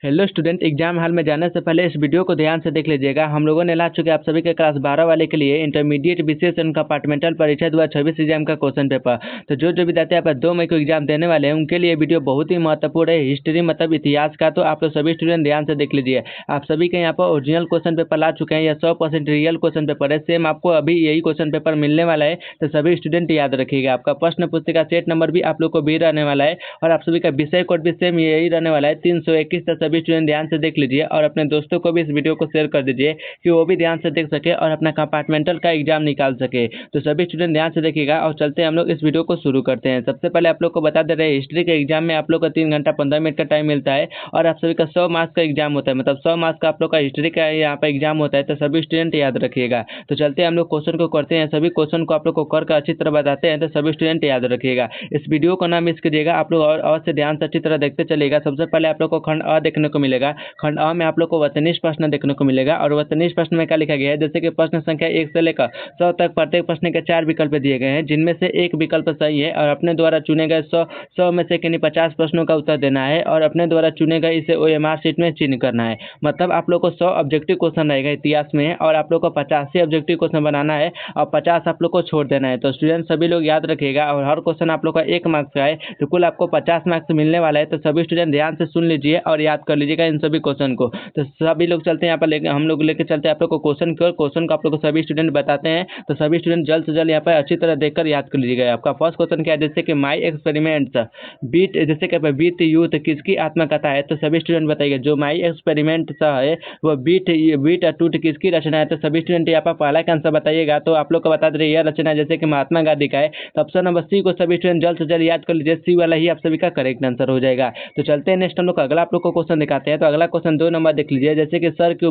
Hello student, exam hall में जाने से पहले इस वीडियो को ध्यान से देख लीजिएगा। हम लोगों ने ला चुके आप सभी के क्लास 12 वाले के लिए इंटरमीडिएट विशेष एंड कंपार्टमेंटल परीक्षा 2026 एग्जाम का क्वेश्चन पेपर। तो जो विद्यार्थी आप 2 मई को एग्जाम देने वाले हैं उनके लिए वीडियो बहुत ही महत्वपूर्ण है। हिस्ट्री मतलब इतिहास का, तो आप लोग सभी स्टूडेंट ध्यान से देख लीजिए। आप सभी के यहाँ पर ओरिजिनल क्वेश्चन पेपर ला चुके हैं। यह 100% रियल क्वेश्चन पेपर है। सेम आपको अभी यही क्वेश्चन पेपर मिलने वाला है, तो सभी स्टूडेंट याद रखिएगा। आपका प्रश्न पुस्तिका सेट नंबर भी आप लोग को भी रहने वाला है और आप सभी का विषय कोड भी सेम यही रहने वाला है 321। तो सभी स्टूडेंट ध्यान से देख लीजिए और अपने दोस्तों को भी इस वीडियो को शेयर कर दीजिए कि वो भी ध्यान से देख सके और अपना कंपार्टमेंटल का एग्जाम निकाल सके। तो सभी स्टूडेंट ध्यान से देखिएगा और चलते हैं हम लोग इस वीडियो को शुरू करते हैं। सबसे पहले आप लोग को बता दे रहे हैं, हिस्ट्री के एग्जाम में आप लोग को 3 घंटा 15 मिनट का टाइम मिलता है और आप सभी का 100 मार्क्स का एग्जाम होता है। मतलब 100 मार्क्स का आप लोग का हिस्ट्री का यहाँ पर एग्जाम होता है, तो सभी स्टूडेंट याद रखिएगा। तो चलते हैं हम लोग क्वेश्चन को करते हैं। सभी क्वेश्चन को आप लोग को करके अच्छी तरह बताते हैं, तो सभी स्टूडेंट याद रखिएगा। इस वीडियो को ना मिस कीजिएगा, आप लोग और से ध्यान से अच्छी तरह देखते चलिएगा। सबसे पहले आप लोग को खंड अ देखने को मिलेगा। खंड अ में आप लोग को वतनिष्ठ प्रश्न देखने को मिलेगा और वतनिष्ठ प्रश्न में क्या लिखा गया है, जैसे कि प्रश्न संख्या 1 से लेकर 100 तक प्रत्येक प्रश्न के 4 विकल्प दिए गए हैं, जिनमें से एक विकल्प सही है और अपने द्वारा चुने गए 100 में से किन्हीं 50 प्रश्नों का उत्तर देना है और अपने द्वारा चुने गए इसे ओएमआर शीट में चिन्ह करना है। मतलब आप लोग को 100 ऑब्जेक्टिव क्वेश्चन रहेगा इतिहास में और आप लोग को 85 ऑब्जेक्टिव क्वेश्चन बनाना है और 50 आप लोग को छोड़ देना है। तो स्टूडेंट सभी लोग याद रखिएगा और हर क्वेश्चन आप लोग का 1 मार्क्स का है, तो कुल आपको 50 मार्क्स मिलने वाला है। तो सभी स्टूडेंट ध्यान से सुन लीजिए और याद कर लीजिएगा इन सभी क्वेश्चन को। तो सभी लोग चलते हैं यहाँ पर हम लोग लेके चलते हैं आप लोग को क्वेश्चन को आप लोग को सभी स्टूडेंट बताते हैं। तो सभी स्टूडेंट जल्द से जल्द यहाँ पर अच्छी तरह देखकर याद कर लीजिएगा। आपका फर्स्ट क्वेश्चन क्या है, जैसे कि माई एक्सपेरिमेंट्स बीट, जैसे कि बीट यूथ किसकी आत्मकथा है। तो सभी स्टूडेंट बताइएगा जो माई एक्सपेरिमेंट है वो बीट टूट किसकी रचना है। तो सभी स्टूडेंट यहाँ पर पहला का आंसर बताइएगा। तो आप लोग को बता दे रहे यह रचना जैसे कि महात्मा गांधी का है। तो ऑप्शन नंबर सी को सभी स्टूडेंट जल्द से जल्द याद कर लीजिए। सी वाला ही आप सभी का करेक्ट आंसर हो जाएगा। तो चलते हैं नेक्स्ट हम लोग अगला आप लोग को क्वेश्चन दिखाते हैं। तो अगला क्वेश्चन 2 नंबर देख लीजिए, जैसे कि सर की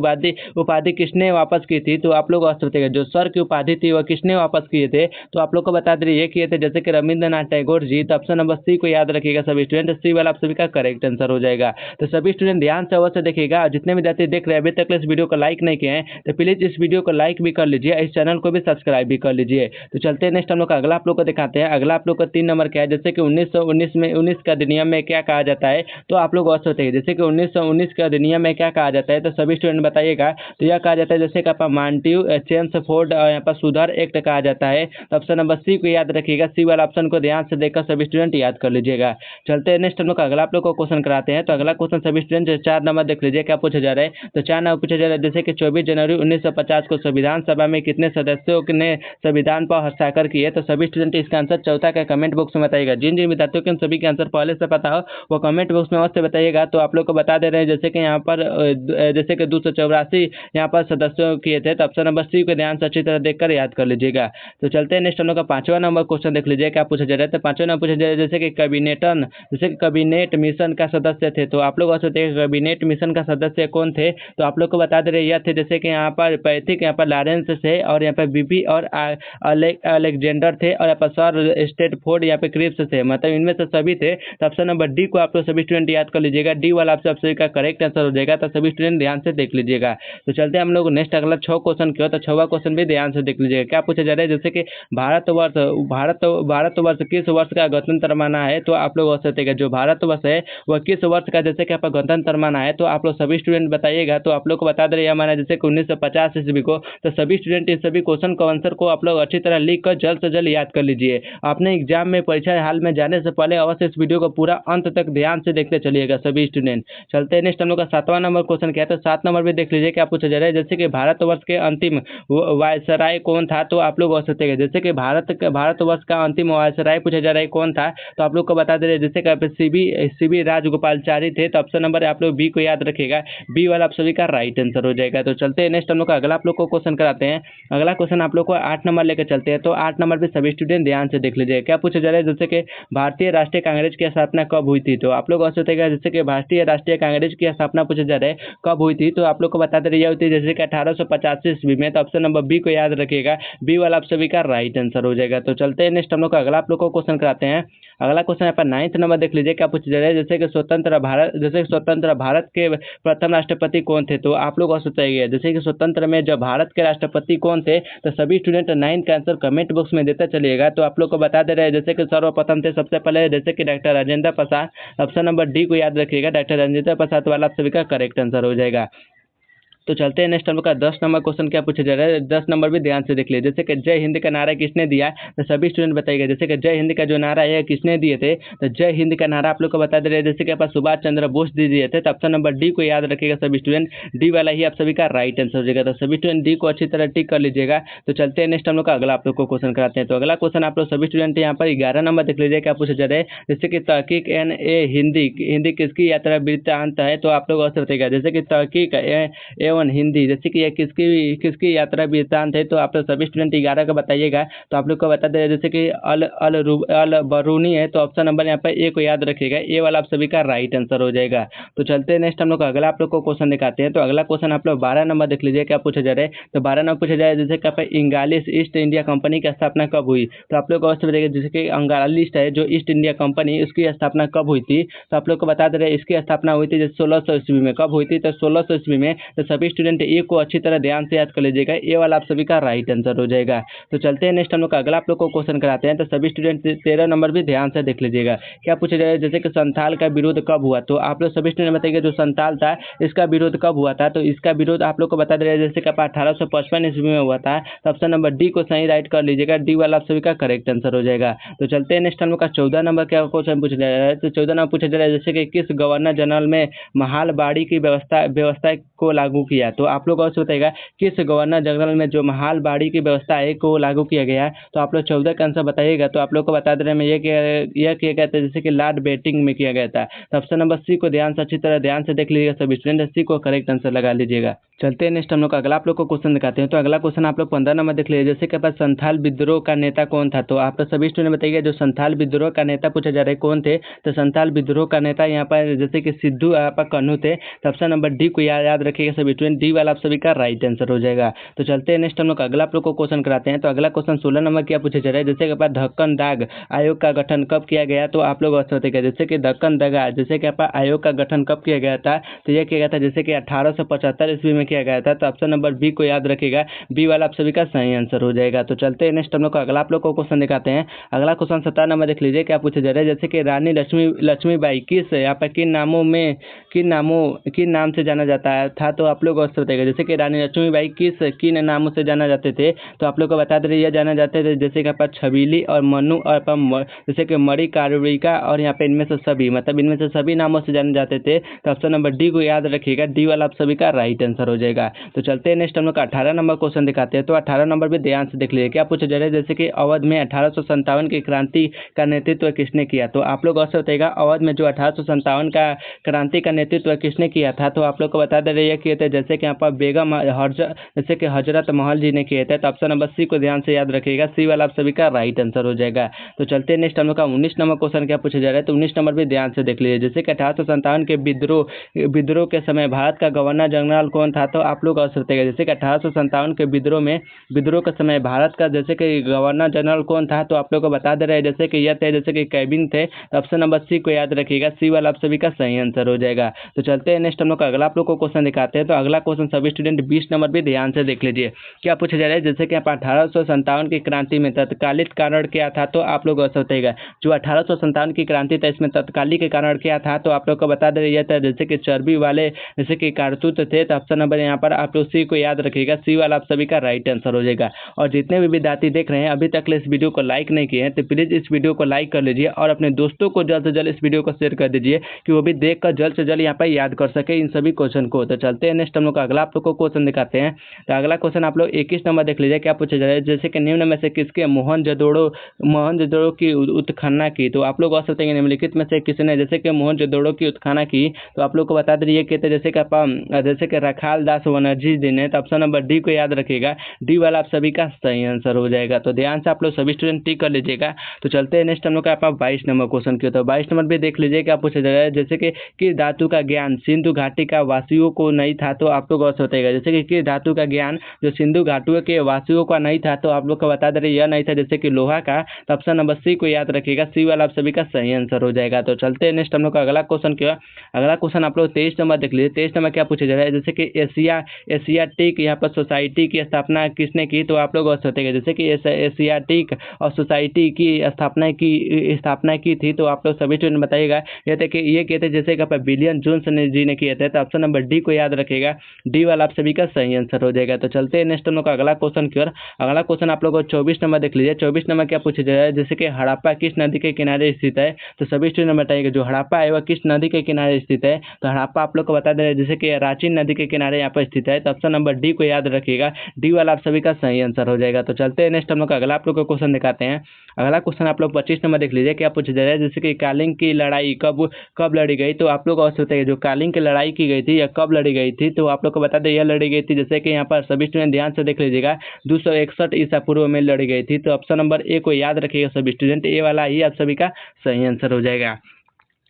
उपाधि किसने वापस की थी। तो आप लोग बताइएगा जो सर की उपाधि थी वह किसने वापस किए थे। तो आप लोग को बता दे ये किए थे जैसे कि रविंद्रनाथ टैगोर जी। तो ऑप्शन नंबर सी को याद रखिएगा सभी स्टूडेंट। सी वाला आप सभी का करेक्ट आंसर हो जाएगा। तो सभी स्टूडेंट ध्यान से अवश्य देखिएगा। जितने विद्यार्थी देख रहे हैं अभी तक इस वीडियो को लाइक नहीं किए हैं तो प्लीज इस वीडियो को लाइक भी कर लीजिए, इस चैनल को भी सब्सक्राइब भी कर लीजिए। तो चलते हैं नेक्स्ट हम लोग अगला आप लोग को दिखाते हैं। अगला आप लोग का 3 नंबर क्या है, जैसे कि 1919 में 19 का अधिनियम में क्या कहा जाता है। तो आप लोग अवश्य बताइए जैसे कि 1919 के अधिनियम में क्या कहा जाता है। तो सभी स्टूडेंट बताइएगा। तो यह कहा जाता है जैसे कि आपका मांटिव चेम्सफोर्ड यहाँ पर सुधार एक्ट कहा जाता है। तो ऑप्शन नंबर सी को याद रखिएगा। सी वाला ऑप्शन को ध्यान से देखकर सभी स्टूडेंट याद कर लीजिएगा। चलते हैं नेक्स्ट हम लोग अगला आप लोग को क्वेश्चन कराते हैं। तो अगला क्वेश्चन सभी स्टूडेंट 4 नंबर देख लीजिए क्या पूछा जा रहा है। तो 4 नंबर पूछा जा रहा है, जैसे कि 24 जनवरी 1950 को संविधान सभा में कितने सदस्यों ने संविधान पर हस्ताक्षर किए। तो सभी स्टूडेंट इसका आंसर चौथा का कमेंट बॉक्स में बताइएगा। जिन जिन विद्यार्थियों के सभी के आंसर पहले से पता हो वो कमेंट बॉक्स में अवश्य बताइएगा। तो आप लोग को बता दे रहे हैं जैसे कि यहाँ पर जैसे कि 284 यहाँ पर सदस्यों किए थे। तो ऑप्शन नंबर सी को ध्यान से अच्छी तरह देखकर याद कर लीजिएगा। तो चलते हैं नेक्स्ट हम लोग का 5वां नंबर क्वेश्चन देख लीजिए क्या पूछा जा रहा है। तो 5वां नंबर पूछा जा रहा है जैसे कि कैबिनेट मिशन का सदस्य थे। तो आप लोग कैबिनेट मिशन का सदस्य कौन थे। तो आप लोग को बता दे रहे यह थे जैसे कि यहाँ पर पैथिक यहाँ पर लॉरेंस थे और यहाँ पर बीबी और अलेक्जेंडर थे और यहाँ पर सर स्टेटफोर्ड यहाँ पे क्रिप्स थे। मतलब इनमें से सभी थे। तो ऑप्शन नंबर डी को आप लोग सभी स्टूडेंट याद कर लीजिएगा। डी वाला आप सभी का करेक्ट आंसर हो जाएगा। तो सभी स्टूडेंट ध्यान से देख लीजिएगा। तो चलते हैं हम लोग नेक्स्ट अगला 6 क्वेश्चन किया। तो 6वां क्वेश्चन भी ध्यान से देख लीजिएगा क्या पूछा जा रहा है, जैसे कि भारतवर्ष किस वर्ष का गणतंत्र माना है। तो आप लोग बताइएगा जो भारतवर्ष है वह किस वर्ष का जैसे कि आप गणतंत्र माना है। तो आप लोग सभी स्टूडेंट बताइएगा। तो आप लोग को बता दे रहे माना जैसे कि 1950 ईस्वी को। तो सभी स्टूडेंट इस सभी क्वेश्चन का आंसर को आप लोग अच्छी तरह लिख कर जल्द से जल्द याद कर लीजिए। आपने एग्जाम में परीक्षा हाल में जाने से पहले अवश्य इस वीडियो को पूरा अंत तक ध्यान से देखते चलिएगा सभी स्टूडेंट। चलते हैं नेक्स्ट हम लोग का 7वां नंबर क्वेश्चन क्या है। तो 7 नंबर भी देख लीजिए क्या पूछा जा रहा है, जैसे कि भारतवर्ष के अंतिम वायसराय कौन था। तो आप लोग बता सकते हैं जैसे कि भारतवर्ष का अंतिम वायसराय पूछा जा रहा है कौन था। तो आप लोग को बता दे रहे जैसे कि सीबी राजगोपालचारी थे। तो ऑप्शन नंबर आप लोग बी को याद रखिएगा। बी वाला आप सभी का राइट आंसर हो जाएगा। तो चलते हैं नेक्स्ट हम लोग का अगला आप लोग को क्वेश्चन कराते हैं। अगला क्वेश्चन आप लोग को 8 नंबर लेकर चलते हैं। तो 8 नंबर भी सभी स्टूडेंट ध्यान से देख लीजिए क्या पूछा जा रहा है, जैसे कि भारतीय राष्ट्रीय कांग्रेस की स्थापना कब हुई थी। तो आप लोग बताइएगा जैसे कि भारतीय राष्ट्रीय कांग्रेस की स्थापना पूछा जा रहा है कब हुई थी। तो आप लोग को बता दे रही हुई थी जैसे कि 1885 ईस्वी में। तो ऑप्शन नंबर बी को याद रखिएगा। बी वाला आप सभी का राइट आंसर हो जाएगा। तो चलते हैं नेक्स्ट हम लोग का अगला आप लोग को क्वेश्चन कराते हैं। अगला क्वेश्चन यहाँ पर 9th नंबर देख लीजिए क्या पूछा जा रहा है, जैसे कि स्वतंत्र भारत के प्रथम राष्ट्रपति कौन थे। तो आप लोग बताइए जैसे कि स्वतंत्र में जब भारत के राष्ट्रपति कौन थे। तो सभी स्टूडेंट 9 का आंसर कमेंट बॉक्स में देते चलिएगा। तो आप लोग को बता दे रहे हैं जैसे कि सर्वप्रथम थे सबसे पहले जैसे कि doctor Rajendra Prasad. Option number D को याद रखिएगा डॉक्टर संजीता प्रसाद वाला आप सभी का करेक्ट आंसर हो जाएगा। तो चलते हैं नेक्स्ट हम लोग का 10 नंबर क्वेश्चन क्या पूछा जा रहा है। 10 नंबर भी ध्यान से देख लीजिए। जैसे कि जय हिंद का नारा किसने दिया, तो सभी स्टूडेंट बताइएगा। जैसे कि जय हिंद का जो नारा है किसने दिए थे, तो जय हिंद का नारा आप लोग को बता दे रहे हैं जैसे कि आप सुभाष चंद्र बोस दिए थे। तो ऑप्शन नंबर डी को याद रखिएगा सभी स्टूडेंट, डी वाला ही आप सभी का राइट आंसर हो जाएगा। तो सभी स्टूडेंट डी को अच्छी तरह टिक कर लीजिएगा। तो चलते हैं नेक्स्ट हम लोग का अगला आप लोग को क्वेश्चन कराते हैं। तो अगला क्वेश्चन आप लोग सभी स्टूडेंट यहाँ पर 11 नंबर देख लीजिए क्या पूछा जा रहा है। जैसे कि तहकीक एन ए हिंदी किसकी यात्रा वृत्तांत है, तो आप लोग अवसर बताइएगा। जैसे कि तहकीक एवं हिंदी जैसे कि यह किसकी यात्रा वृत्तांत है, तो आप लोग सभी स्टूडेंट 11 का बताइएगा। तो आप लोग को बता दें जैसे कि अल बरूनी है, तो ऑप्शन नंबर यहाँ पर ए को याद रखिएगा, ए वाला आप सभी का राइट आंसर हो जाएगा। तो चलते हैं नेक्स्ट हम लोग अगला आप लोग को क्वेश्चन दिखाते हैं। तो अगला क्वेश्चन आप लोग 12 नंबर देख लीजिए क्या पूछा जा रहा है। तो 12 नंबर पूछा जाए जैसे कि इंग्लिश ईस्ट इंडिया कंपनी की स्थापना कब हुई, तो आप लोग को अवश्य बताइएगा। जैसे कि इंग्लिश है जो ईस्ट इंडिया कंपनी, उसकी स्थापना कब हुई थी, तो आप लोग को बता दे रहे इसकी स्थापना हुई थी 1600 ईस्वी में। कब हुई थी, तो 1600 ईस्वी में। तो सभी स्टूडेंट ए को अच्छी तरह ध्यान से याद कर लीजिएगा, ए वाला आप सभी का राइट आंसर हो जाएगा। तो चलते हैं नेक्स्ट हम लोग का अगला आप लोग को क्वेश्चन कराते हैं। तो सभी स्टूडेंट 13 नंबर भी ध्यान से देख लीजिएगा क्या पूछा जाए। जैसे कि संथाल का विरोध कब हुआ, तो आप लोग सभी स्टूडेंट बताइएगा जो संथाल था इसका विरोध कब हुआ था, तो इसका विरोध आप लोग को बता दे रहे हैं जैसे कि 1855 ईस्वी में हुआ था। तो ऑप्शन नंबर डी को सही राइट कर लीजिएगा, डी वाला आप सभी का करेक्ट आंसर हो जाएगा। तो चलते हैं नेक्स्ट हम लोग का 14 नंबर क्या क्वेश्चन पूछा जा रहा है। तो 14 नंबर पूछा जा रहा है जैसे कि किस गवर्नर जनरल में महालबाड़ी की व्यवस्था को लागू किया, तो आप लोग अवश्य बताइएगा किस गवर्नर जनरल में जो महालबाड़ी की व्यवस्था है को लागू किया गया। तो आप लोग 14 का आंसर बताइएगा। तो आप लोग को बता दे रहे हैं यह किया गया था जैसे कि लॉर्ड बेटिंग में किया गया था। तो ऑप्शन नंबर सी को अच्छी तरह ध्यान से देख लीजिएगा सभी स्टूडेंट, सी को करेक्ट आंसर लगा लीजिएगा। चलते हैं नेक्स्ट हम लोग अगला आप लोग को क्वेश्चन दिखाते हैं। तो अगला क्वेश्चन आप लोग 15 नंबर देख लीजिए। जैसे कि संथाल विद्रोह का नेता कौन था, तो आप लोग सभी स्टूडेंट बताइएगा जो संथाल विद्रोह का नेता पूछा जा रहा है कौन थे। तो संथाल विद्रोह का नेता यहाँ पर जैसे कि सिद्धू कन्हू थे। तो ऑप्शन नंबर डी को याद रखिएगा सभी स्टूडेंट, डी वाला आप सभी का राइट आंसर हो जाएगा। तो चलते हैं नेक्स्ट हम लोग अगला आप लोग को क्वेश्चन कराते हैं। तो अगला क्वेश्चन 16 नंबर क्या पूछा जा रहा है। जैसे कि ढक्कन दाग आयोग का गठन कब किया गया, तो आप लोग बताइएगा जैसे कि ढक्कन दाग जैसे कि आयोग का गठन कब किया गया था, तो यह किया गया था जैसे कि 1875 ईस्वी में किया गया था। तो ऑप्शन नंबर बी को याद रखिएगा, बी वाला आप सभी का सही आंसर हो जाएगा। तो चलते हैं नेक्स्ट हम लोग अगला आप लोग को क्वेश्चन दिखाते हैं। अगला क्वेश्चन 17 नंबर देख लीजिए क्या पूछा जा रहा है। जैसे कि रानी लक्ष्मीबाई किस यहाँ पर किन नाम से जाना जाता था, तो आप लोग बताइएगा जैसे कि रानी लक्ष्मीबाई किन नामों से जाना जाते थे। तो आप लोग को बता दें यह जाना जाते थे जैसे कि छबीली और मनु और जैसे कि मरी कारुरिका और यहाँ पे इनमें से सभी मतलब इनमें से सभी नामों से जाने जाते थे। तो ऑप्शन नंबर डी को याद रखिएगा, डी वाला आप सभी का राइट आंसर हो जाएगा। तो चलते हैं नेक्स्ट हम लोग का 18 नंबर क्वेश्चन दिखाते हैं। तो 18 नंबर भी ध्यान से देख लीजिए क्या पूछा जा रहा है। जैसे कि अवध में 1857 की क्रांति का नेतृत्व किसने किया, तो आप लोग अवश्य बताइएगा अवध में जो 1857 का क्रांति का नेतृत्व किसने किया था। तो आप लोग को बता दे रहे हैं किए थे जैसे कि यहाँ पर बेगम जैसे कि हजरत महल जी ने किए थे। तो ऑप्शन नंबर सी को ध्यान से याद रखिएगा, सी वाला आप सभी का राइट आंसर हो जाएगा। तो चलते हैं नेक्स्ट हम लोग का 19 नंबर क्वेश्चन क्या पूछा जा रहा है। तो 19 नंबर भी ध्यान से देख लीजिए। जैसे कि 1857 के विद्रोह के समय भारत का गवर्नर जनरल कौन था, तो आप लोग अवश्य बताइएगा जैसे कि 1857 के विद्रोह के समय भारत का जैसे कि गवर्नर जनरल कौन था। तो आप लोग को बता दे रहे हैं जैसे कि यह थे जैसे कि कैबिन थे। तो ऑप्शन नंबर सी को याद रखिएगा, सी वाला आप सभी का सही आंसर हो जाएगा। तो चलते हैं नेक्स्ट हम लोग का अगला आप लोग को क्वेश्चन दिखाते हैं। तो अगला क्वेश्चन सभी स्टूडेंट 20 नंबर भी ध्यान से देख लीजिए क्या पूछा जा रहा है। जैसे कि 1857 की क्रांति में तत्कालिक कारण क्या था, तो आप लोग अवश्य बताइएगा जो 1857 की क्रांति था इसमें तत्कालिक कारण क्या था। तो आप लोग को बता दे रही था जैसे कि चर्बी वाले जैसे कि कारतूत थे। तो ऑप्शन नंबर यहाँ पर आप लोग सी को याद रखिएगा, सी वाला आप सभी का राइट आंसर हो जाएगा। और जितने भी विद्यार्थी देख रहे हैं अभी तक इस वीडियो को लाइक नहीं किए हैं तो प्लीज इस वीडियो को लाइक कर लीजिए और अपने दोस्तों को जल्द से जल्द इस वीडियो को शेयर कर दीजिए कि वो भी देख कर जल्द से जल्द यहाँ पर याद कर सके इन सभी क्वेश्चन को। तो चलते हैं नेक्स्ट हम लोग अगला आप लोग को क्वेश्चन दिखाते हैं। तो अगला क्वेश्चन आप लोग 21 नंबर देख लीजिए क्या पूछा जा रहा है। जैसे कि निम्न में से किसके मोहनजोदड़ो की उत्खनन की, तो आप लोग अवश्य बताएंगे निम्नलिखित में से किसने जैसे कि मोहनजोदड़ो की उत्खनन की। तो आप लोग को बता दीजिए कहते जैसे कि रखाल दास बनर्जी जी ने। तो ऑप्शन नंबर डी को याद रखिएगा, डी वाला आप सभी का सही आंसर हो जाएगा। तो ध्यान से आप लोग सभी स्टूडेंट टिक कर लीजिएगा। तो चलते हैं नेक्स्ट हम लोग का 22 नंबर क्वेश्चन की। तो 22 नंबर भी देख लीजिए क्या पूछा जा रहा है। जैसे कि धातु का ज्ञान सिंधु घाटी का वासियों को नहीं था। तो तो आप लोग और बताइएगा। जैसे कि किस धातु का ज्ञान जो सिंधु घाटियों के वासियों का नहीं था, तो आप लोग को बता दे रहे यह नहीं था जैसे कि लोहा का। तो ऑप्शन नंबर सी को याद रखिएगा, सी वाला आप सभी का सही आंसर हो जाएगा। तो चलते हैं नेक्स्ट हम लोग का अगला क्वेश्चन क्या। अगला क्वेश्चन आप लोग 23 नंबर देख लीजिए। 23 नंबर क्या पूछा जा रहा है, जैसे कि एशियाटिक यहाँ पर सोसाइटी की स्थापना किसने की, तो आप लोग और बताइएगा। जैसे कि एशियाटिक और सोसाइटी की स्थापना की थी, तो आप लोग सभी स्टूडेंट बताइएगा। ये थे कि ये कहते जैसे कि बिलियन जोन्स जी ने किए थे। तो ऑप्शन नंबर डी को याद रखेगा, डी वाला आप सभी का सही आंसर हो जाएगा। तो चलते हैं नेक्स्ट हम लोग का अगला क्वेश्चन की ओर। अगला क्वेश्चन आप लोग को 24 नंबर देख लीजिए। 24 नंबर क्या पूछा जा रहा है, जैसे कि हड़प्पा किस नदी के किनारे स्थित है। तो सभी स्टूडेंट बताइएगा जो हड़प्पा है वह किस नदी के किनारे स्थित है। तो हड़प्पा आप लोग को बता दे रहे हैं जैसे कि रांची नदी के किनारे यहाँ पर स्थित है। तो ऑप्शन नंबर डी को याद रखिएगा, डी वाला आप सभी का सही आंसर हो जाएगा। तो चलते हैं नेक्स्ट हम लोग का अगला आप लोग को क्वेश्चन दिखाते हैं। अगला क्वेश्चन आप लोग 25 नंबर देख लीजिए। क्या पूछा जा रहा है, जैसे कि कालिंग की लड़ाई कब लड़ी गई। तो आप लोग और बताइए जो कालिंग की लड़ाई की गई थी या कब लड़ी गई थी। तो आप लोग को बता दें यह लड़ी गई थी जैसे कि यहाँ पर सभी स्टूडेंट ध्यान से देख लीजिएगा 261 ईसा पूर्व में लड़ी गई थी। तो ऑप्शन नंबर ए को याद रखिएगा सभी स्टूडेंट, ए वाला ही आप सभी का सही आंसर हो जाएगा।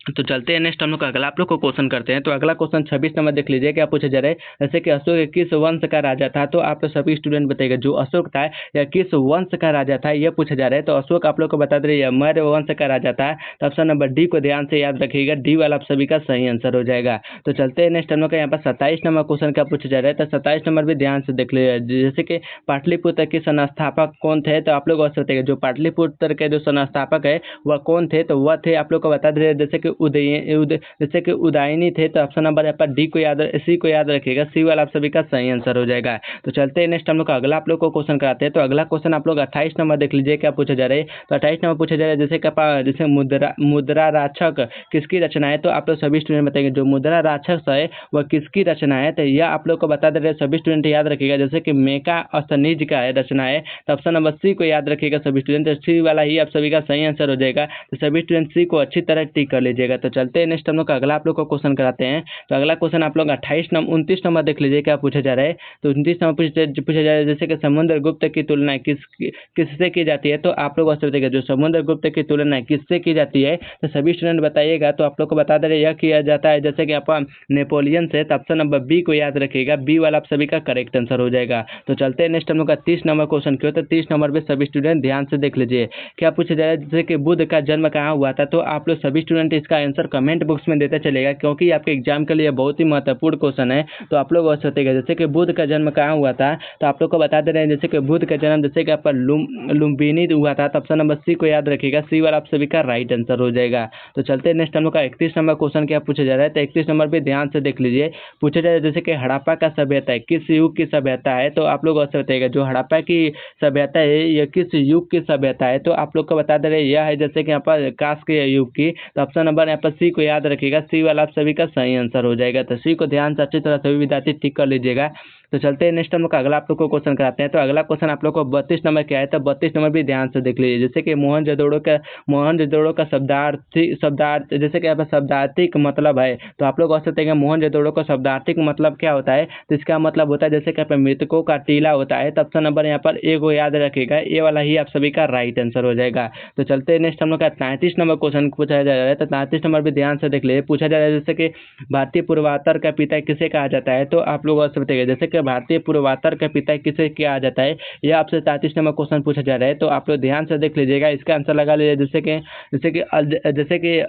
तो चलते हैं नेक्स्ट हम लोग अगला आप लोग को क्वेश्चन करते हैं। तो अगला क्वेश्चन 26 नंबर देख लीजिए। क्या पूछा जा रहा है, जैसे कि अशोक किस वंश का राजा था। तो आप लोग सभी स्टूडेंट बताइएगा जो अशोक था या किस वंश का राजा था, यह पूछा जा रहा है। तो अशोक आप लोग को बता दे रही है मौर्य वंश का राजा था। तो ऑप्शन नंबर डी को ध्यान से याद रखिएगा, डी वाला आप सभी का सही आंसर हो जाएगा। तो चलते हैं नेक्स्ट हम लोग का यहाँ पर 27 नंबर क्वेश्चन क्या पूछा जा रहा है। तो 27 नंबर भी ध्यान से देख लीजिए। जैसे कि पाटलिपुत्र के संस्थापक कौन थे। तो आप लोग बताइएगा जो पाटलिपुत्र के जो संस्थापक है वह कौन थे। तो वह थे आप लोग को बता दे रहे जैसे कि जैसे कि उदयनी थे। तो ऑप्शन नंबर यहाँ पर डी को सी को याद रखिएगा, सी वाला आप सभी का सही आंसर हो जाएगा। तो चलते हैं नेक्स्ट हम लोग का अगला आप लोग को क्वेश्चन कराते हैं। तो अगला क्वेश्चन आप लोग 28 नंबर देख लीजिए। क्या पूछा जा रहा है, तो 28 नंबर पूछा जा रहा है जैसे जैसे मुद्रा राक्षक किसकी रचना है। तो आप लोग सभी स्टूडेंट बताएंगे जो मुद्रा राक्षस है वह किसकी रचना है। तो यह आप लोग को बता दे रहे सभी स्टूडेंट याद रखिएगा जैसे कि मेका अस्तनीज का है रचना है। तो ऑप्शन नंबर सी को याद रखिएगा सभी स्टूडेंट, सी वाला ही आप सभी का सही आंसर हो जाएगा। तो सभी स्टूडेंट सी को अच्छी तरह टिक कर लीजिएगा। तो चलते हैं नेक्स्ट हम लोग का अगला आप लोग को क्वेश्चन कराते हैं। तो अगला क्वेश्चन आप लोग 29 नंबर देख लीजिए। क्या पूछा जा रहा है, तो 29 नंबर पूछा जा रहा है जैसे कि समुद्रगुप्त की तुलना किससे की जाती है। तो आप लोग बताइएगा जो समुद्रगुप्त की तुलना किससे की जाती है। तो सभी स्टूडेंट बताइएगा। तो आप लोग को बता दे रहे यह किया जाता है जैसे कि आप नेपोलियन से। तो ऑप्शन नंबर बी को याद रखिएगा, बी वाला आप सभी का करेक्ट आंसर हो जाएगा। तो चलते हैं नेक्स्ट हम लोग का 30 नंबर क्वेश्चन क्यों। तो 30 नंबर पे सभी स्टूडेंट ध्यान से देख लीजिए। क्या पूछा जा रहा है, जैसे कि बुद्ध का जन्म कहाँ हुआ था। तो आप लोग सभी स्टूडेंट इसका आंसर कमेंट बॉक्स में देते चलेगा, क्योंकि आपके एग्जाम के लिए बहुत ही महत्वपूर्ण क्वेश्चन है। तो आप लोग बताइएगा जैसे कि बुद्ध का जन्म कहाँ हुआ था। तो आप लोग को बता दे रहे हैं जैसे कि बुद्ध का जन्म जैसे कि आपका लुम्बिनी हुआ था। तो ऑप्शन नंबर सी को याद रखिएगा, सी वाला आप सभी का राइट आंसर हो जाएगा। तो चलते हैं नेक्स्ट हम लोग का 31 नंबर क्वेश्चन क्या पूछा जा रहा है। तो 31 नंबर पे ध्यान से देख लीजिए। पूछा जा रहा है जैसे कि हड़प्पा का सभ्यता है किस युग की सभ्यता है। तो आप लोग बताइएगा जो हड़प्पा की सभ्यता है यह किस युग की सभ्यता है। तो आप लोग को बता दे रहे यह है जैसे कि यहाँ पर कांस्य के युग की। तो ऑप्शन नंबर यहाँ पर सी को याद रखिएगा, सी वाला आप सभी का सही आंसर हो जाएगा। तो सी को ध्यान से अच्छी तरह सभी विद्यार्थी टिक कर लीजिएगा। तो चलते हैं नेक्स्ट हम लोग का अगला आप लोग को क्वेश्चन कराते हैं। तो अगला क्वेश्चन आप लोग को 32 नंबर क्या है। तो 32 नंबर भी ध्यान से देख लीजिए। जैसे कि मोहनजोदड़ो का शब्दार्थ जैसे कि यहाँ पर शब्दार्थिक मतलब है। तो आप लोग कह सकते हैं मोहनजोदड़ो का शब्दार्थिक मतलब क्या होता है। तो इसका मतलब होता है जैसे कि मृतकों का टीला होता है। तो ऑप्शन नंबर यहाँ पर ए को याद रखिएगा, ए वाला ही आप सभी का राइट आंसर हो जाएगा। तो चलते हैं नेक्स्ट हम लोग का 33 नंबर क्वेश्चन पूछा जा रहा है। तो 33 नंबर भी ध्यान से देख लीजिए। पूछा जा रहा है जैसे कि भारतीय पूर्वातर का पिता किसे कहा जाता है। तो आप लोग बताइएगा जैसे भारतीय पूर्वातर का पिता किसे कहा जाता है। यह आपसे 33 नंबर क्वेश्चन पूछा जा रहा है। तो आप लोग ध्यान से देख लीजिएगा, इसका आंसर लगा लीजिए। जैसे कि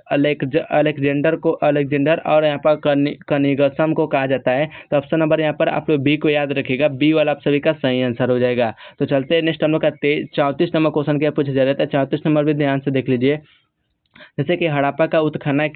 अलेक्जेंडर और यहाँ पर कनिगसम को कहा जाता है। तो ऑप्शन नंबर यहाँ पर आप लोग बी को याद रखिएगा, बी वाला आप सभी का सही आंसर हो जाएगा। तो चलते हैं नेक्स्ट हम लोग का 34 नंबर क्वेश्चन क्या पूछा जा रहा है। 34 नंबर भी ध्यान से देख लीजिए। जैसे कि हड़प्पा का उत्खनन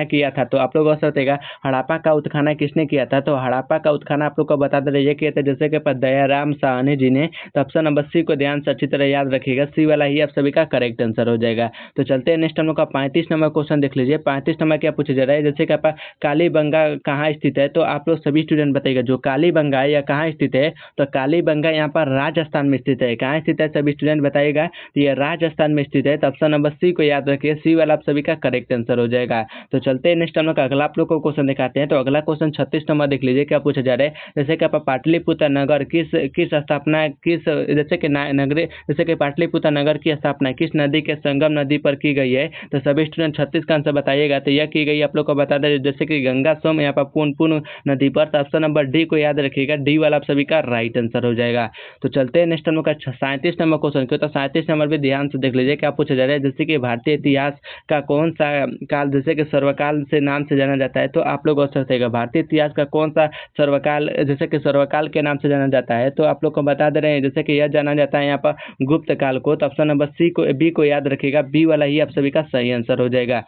किया था। तो आप लोग बताइएगा हड़प्पा का उत्खनन किसने किया था। तो हड़प्पा का उत्खनन आप लोग को बता दे रहे किया था जैसे कि दयाराम साहनी जी ने। तो ऑप्शन नंबर सी को ध्यान से अच्छी तरह याद रखिएगा, सी वाला ही आप सभी का करेक्ट आंसर हो जाएगा। तो चलते हैं नेक्स्ट हम लोग का 35 नंबर क्वेश्चन देख लीजिए। 35 नंबर क्या पूछा जा रहा है, जैसे कि आप कालीबंगा कहाँ स्थित है। तो आप लोग सभी स्टूडेंट बताइएगा जो कालीबंगा या कहाँ स्थित है। तो कालीबंगा यहाँ पर राजस्थान में स्थित है। कहाँ स्थित है सभी स्टूडेंट बताइएगा। तो यह राजस्थान में स्थित स्थित है, तो ऑप्शन नंबर सी को याद रखिए, सी वाला आप सभी का करेक्ट आंसर हो जाएगा। तो चलते हैं नेक्स्ट हम लोग का अगला आप लोग को क्वेश्चन दिखाते हैं। तो अगला क्वेश्चन 36 नंबर देख लीजिए क्या पूछा जा रहा है। जैसे कि आप पाटलिपुत्र नगर किस स्थापना किस जैसे कि नगरी जैसे कि पाटलिपुत्र नगर की स्थापना किस नदी के संगम नदी पर की गई है, तो सभी स्टूडेंट 36 का आंसर बताइएगा। तो यह की गई आप लोग को बता दें जैसे कि गंगा सोम यहाँ पर पुनपुन नदी पर, तो ऑप्शन नंबर डी को याद रखिएगा, डी वाला आप सभी का राइट आंसर हो जाएगा। तो चलते हैं नेक्स्ट हम लोग का 37 नंबर क्वेश्चन क्यों, तो 37 नंबर भी ध्यान से देख लीजिए क्या पूछा जा रहा है। जैसे कि भारतीय इतिहास का कौन सा काल जैसे कि सर्वकाल से नाम से जाना जाता है, तो आप लोग और सकते भारतीय इतिहास का कौन सा सर्वकाल जैसे कि सर्वकाल के नाम से जाना जाता है, तो आप लोग को बता दे रहे हैं जैसे कि यह जाना जाता है यहाँ पर गुप्त काल को। तो ऑप्शन नंबर बी को याद रखिएगा, बी वाला ही आप सभी का सही आंसर हो जाएगा।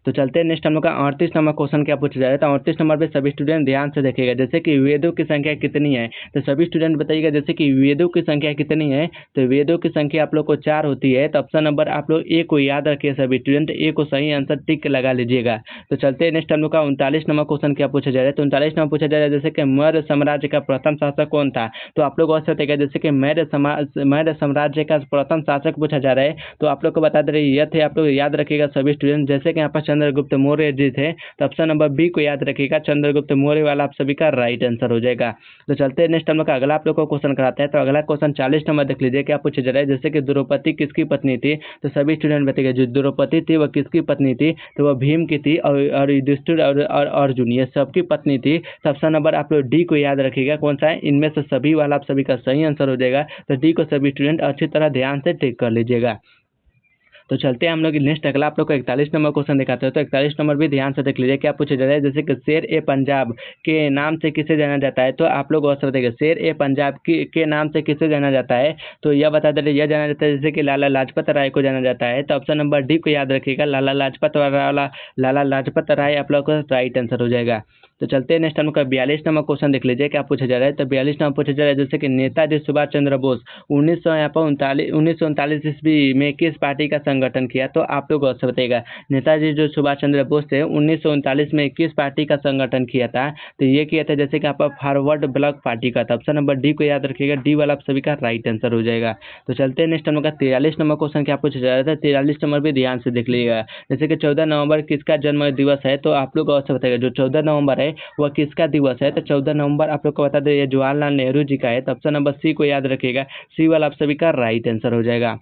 तो चलते हैं नेक्स्ट हम लोग का 38 नंबर क्वेश्चन क्या पूछा जा रहा है। तो 38 नंबर पे सभी स्टूडेंट ध्यान से देखिएगा। जैसे कि वेदों की संख्या कितनी है, तो सभी स्टूडेंट बताइएगा जैसे कि वेदों की संख्या कितनी है। तो वेदों की संख्या आप लोग को 4 होती है। तो ऑप्शन नंबर आप लोग ए को याद रखिए, सभी स्टूडेंट ए को सही आंसर टिक लगा लीजिएगा। तो चलते हैं नेक्स्ट हम लोग का 39 नंबर क्वेश्चन क्या पूछा जा रहा है। तो 39 नंबर पूछा जा रहा है जैसे कि मौर्य साम्राज्य का प्रथम शासक कौन था। तो आप लोग और सकते जैसे कि मौर्य साम्राज्य का प्रथम शासक पूछा जा रहा है, तो आप लोग को बता दे रहे यह थे, आप लोग याद रखिएगा सभी स्टूडेंट। जैसे कि यहाँ पर चंद्रगुप्त मौर्य जी थे, तो ऑप्शन नंबर बी को याद रखिएगा, चंद्रगुप्त मौर्य वाला आप सभी का राइट आंसर हो जाएगा। तो चलते हैं नेक्स्ट हम लोग का अगला आप लोग को क्वेश्चन कराते हैं। तो अगला क्वेश्चन 40 नंबर देख लीजिए क्या पूछा जा रहा है। जैसे कि द्रौपदी किसकी पत्नी थी, तो सभी स्टूडेंट बताइएगा जो द्रौपदी थी वह किसकी पत्नी थी, तो वह भीम की थी और युधिष्ठिर और अर्जुन ये सबकी पत्नी थी। तो ऑप्शन नंबर आप लोग डी को याद रखिएगा, कौन सा है इनमें से सभी वाला आप सभी का सही आंसर हो जाएगा। तो डी को सभी स्टूडेंट अच्छी तरह ध्यान से टिक कर लीजिएगा। तो चलते हैं हम लोग नेक्स्ट अगला आप लोग को 41 नंबर क्वेश्चन दिखाते हैं। तो 41 नंबर भी ध्यान से देख लीजिए क्या पूछा जा रहा है। जैसे कि शेर ए पंजाब के नाम से किसे जाना जाता है, तो आप लोग और बताइएगा शेर ए पंजाब के नाम से किसे जाना जाता है। तो यह बता दे रहे यह जाना जाता है जैसे कि लाला लाजपत राय को जाना जाता है। तो ऑप्शन नंबर डी को याद रखिएगा, लाला लाजपत राय आप लोग का राइट आंसर हो जाएगा। तो चलते हैं नेक्स्ट हम लोग का 42 नंबर क्वेश्चन देख लीजिए क्या पूछा जा रहा है। तो 42 नंबर पूछा जा रहा है जैसे कि नेताजी सुभाष चंद्र बोस 1939 ईस्वी में किस पार्टी का संगठन किया। तो आप लोग और बताइएगा नेताजी जो सुभाष चंद्र बोस थे 1939 में किस पार्टी का संगठन किया था। तो ये किया था जैसे कि आप फॉरवर्ड ब्लॉक पार्टी का था। ऑप्शन नंबर डी को याद रखिएगा, डी वाला आप सभी का राइट आंसर हो जाएगा। तो चलते हैं नेक्स्ट हम लोग का 43 नंबर क्वेश्चन क्या पूछा जा रहा था। 43 नंबर भी ध्यान से देख लीजिएगा। जैसे कि 14 नवंबर किसका जन्म दिवस है, तो आप लोग और बताइएगा जो 14 नवंबर है वह किसका दिवस है। तो 14 नवंबर आप लोग को बता दें ये जवाहरलाल नेहरू जी का है। तो ऑप्शन नंबर सी को याद रखिएगा, सी वाला आप सभी का राइट आंसर हो जाएगा।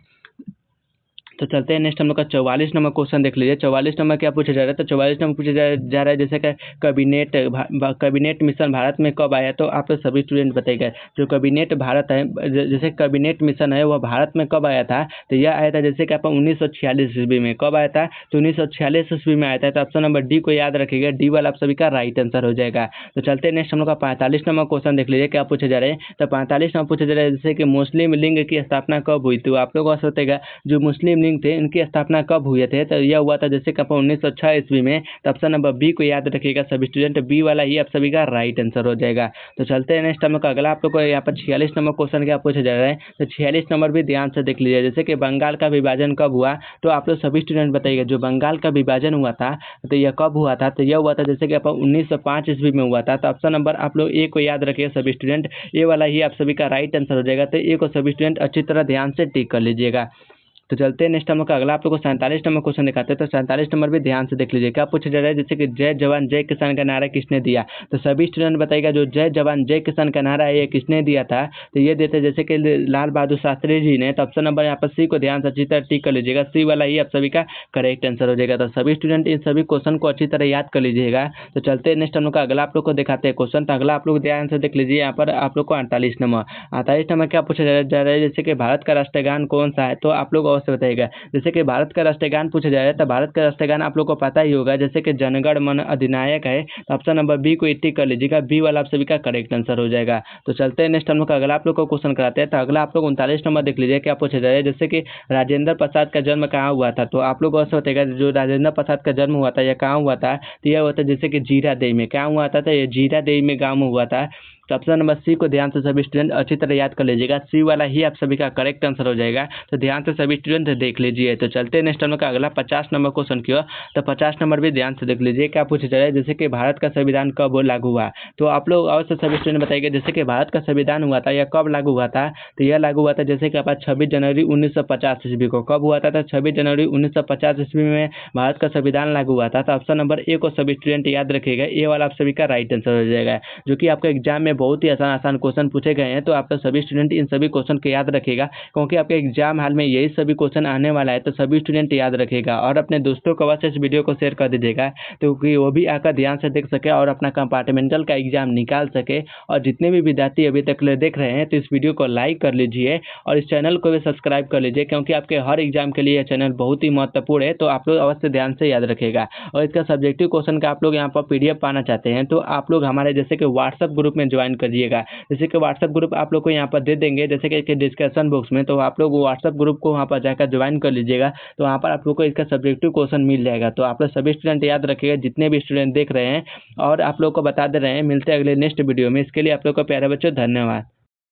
तो चलते हैं नेक्स्ट हम लोग का 44 नंबर क्वेश्चन देख लीजिए। 44 नंबर क्या पूछा जा रहा है। तो 44 नंबर पूछा जा रहा है जैसे कि कैबिनेट मिशन भारत में कब आया। तो आप सभी स्टूडेंट बताइएगा जो कैबिनेट भारत है जैसे कैबिनेट मिशन है वह भारत में कब आया था। तो यह आया था जैसे कि आप 1946 ईस्वी में। कब आया था, तो 1946 ईस्वी में आया था। तो ऑप्शन नंबर डी को याद रखिएगा, डी वाला आप सभी का राइट आंसर हो जाएगा। तो चलते हैं नेक्स्ट हम लोग का 45 नंबर क्वेश्चन देख लीजिए क्या पूछा जा रहा है। तो 45 नंबर पूछा जा रहा है जैसे कि मुस्लिम लीग की स्थापना कब हुई। तो आप लोग बताइएगा जो मुस्लिम लीग थे इनकी स्थापना कब हुए थे। तो यह हुआ था जैसे कि 1906 ईस्वी में। तो ऑप्शन नंबर बी को याद रखिएगा सभी स्टूडेंट, बी वाला ही आप सभी का राइट आंसर हो जाएगा। तो चलते हैं नेक्स्ट हम लोग का अगला आप लोग को यहाँ पर 46 नंबर क्वेश्चन क्या पूछा जा रहा है। तो 46 नंबर भी ध्यान से देख लीजिए जैसे कि बंगाल का विभाजन कब हुआ। तो आप लोग सभी स्टूडेंट बताइएगा जो बंगाल का विभाजन हुआ था तो यह कब हुआ था। तो यह हुआ था जैसे कि 1905 ईस्वी में हुआ था। तो ऑप्शन नंबर आप लोग ए को याद रखिएगा सभी स्टूडेंट, ए वाला ही आप सभी का राइट आंसर हो जाएगा। तो ए को सभी स्टूडेंट अच्छी तरह ध्यान से टिक कर लीजिएगा। तो चलते हैं नेक्स्ट हम लोग का अगला आप लोग को 47 नंबर क्वेश्चन दिखाते हैं। तो 47 नंबर भी ध्यान से देख लीजिए क्या पूछा जा रहा है। जैसे कि जय जवान जय किसान का नारा किसने दिया। तो सभी स्टूडेंट बताइएगा जो जय जवान जय किसान का नारा है ये किसने दिया था। तो ये देते जैसे कि लाल बहादुर शास्त्री जी ने। तो ऑप्शन नंबर यहाँ पर सी को ध्यान से अच्छी तरह टिक कर लीजिएगा, सी वाला ही आप सभी का करेक्ट आंसर हो जाएगा। तो सभी स्टूडेंट इन सभी क्वेश्चन को अच्छी तरह याद कर लीजिएगा। तो चलते हैं नेक्स्ट हम लोग का अगला आप लोग को दिखाते हैं क्वेश्चन। तो अगला आप लोग ध्यान से देख लीजिए यहाँ पर आप लोग को 48 नंबर क्या पूछा जा रहा है जैसे कि भारत का राष्ट्रीय गान कौन सा है। तो आप लोग अवश्य बताइएगा जैसे कि भारत का राष्ट्रीय गान पूछा जा रहा है। तो भारत का राष्ट्रीय गान आप लोग को पता ही होगा जैसे कि जनगण मन अधिनायक है। तो ऑप्शन नंबर बी को टिक कर लीजिएगा, बी वाला आप सभी का करेक्ट आंसर हो जाएगा। तो चलते हैं नेक्स्ट हम लोग का अगला आप लोग को क्वेश्चन कराते हैं। तो अगला आप लोग 39 नंबर देख लीजिए क्या पूछा जा रहा है जैसे कि राजेंद्र प्रसाद का जन्म कहाँ हुआ था। तो आप लोग अवश्य बताइएगा जो राजेंद्र प्रसाद का जन्म हुआ था यह कहाँ हुआ था। तो यह हुआ था जैसे कि जीरा देवी में। क्या हुआ था, तो यह जीरा देवी में गाँव में हुआ था। तो ऑप्शन नंबर सी को ध्यान से सभी स्टूडेंट अच्छी तरह याद कर लीजिएगा, सी वाला ही आप सभी का करेक्ट आंसर हो जाएगा। तो ध्यान से सभी स्टूडेंट देख लीजिए। तो चलते हैं नेक्स्ट हम लोग का अगला 50 नंबर क्वेश्चन की ओर। तो 50 नंबर भी ध्यान से देख लीजिए, क्या पूछा जा रहा है, जैसे कि भारत का संविधान कब लागू हुआ। तो आप लोग अवश्य सभी स्टूडेंट बताइए, जैसे कि भारत का संविधान हुआ था या कब लागू हुआ था। तो यह लागू हुआ था जैसे कि आपका 26 जनवरी 1950 ईस्वी को। कब हुआ था? तो 26 जनवरी 1950 ईस्वी में भारत का संविधान लागू हुआ था। तो ऑप्शन नंबर ए को सभी स्टूडेंट याद रखिएगा, ए वाला आप सभी का राइट आंसर हो जाएगा, जो कि आपके एग्जाम में बहुत ही आसान क्वेश्चन पूछे गए हैं। तो आप सभी स्टूडेंट इन सभी क्वेश्चन को याद रखिएगा, क्योंकि आपके एग्जाम हाल में यही सभी क्वेश्चन आने वाला है। तो सभी स्टूडेंट याद रखिएगा और अपने दोस्तों को अवश्य इस वीडियो को शेयर कर दीजिएगा, तो कि वो भी आकर ध्यान से देख सके और अपना कंपार्टमेंटल का एग्जाम निकाल सके। और जितने भी विद्यार्थी अभी तक देख रहे हैं तो इस वीडियो को लाइक कर लीजिए और इस चैनल को भी सब्सक्राइब कर लीजिए, क्योंकि आपके हर एग्जाम के लिए यह चैनल बहुत ही महत्वपूर्ण है। तो आप लोग अवश्य ध्यान से याद रखिएगा। और इसका सब्जेक्टिव क्वेश्चन का आप लोग यहाँ पर PDF पाना चाहते हैं तो आप लोग हमारे जैसे कि व्हाट्सएप ग्रुप में ज्वाइन करिएगा। जैसे कि व्हाट्सएप ग्रुप आप लोग को यहाँ पर दे देंगे जैसे कि डिस्कशन बॉक्स में, तो आप लोग व्हाट्सएप ग्रुप को वहाँ पर जाकर ज्वाइन कर लीजिएगा। तो वहाँ पर आप लोग को इसका सब्जेक्टिव क्वेश्चन मिल जाएगा। तो आप लोग सभी स्टूडेंट याद रखिएगा, जितने भी स्टूडेंट देख रहे हैं। और आप लोग को बता दे रहे हैं, मिलते हैं अगले नेक्स्ट वीडियो में। इसके लिए आप लोग को प्यारे बच्चों धन्यवाद।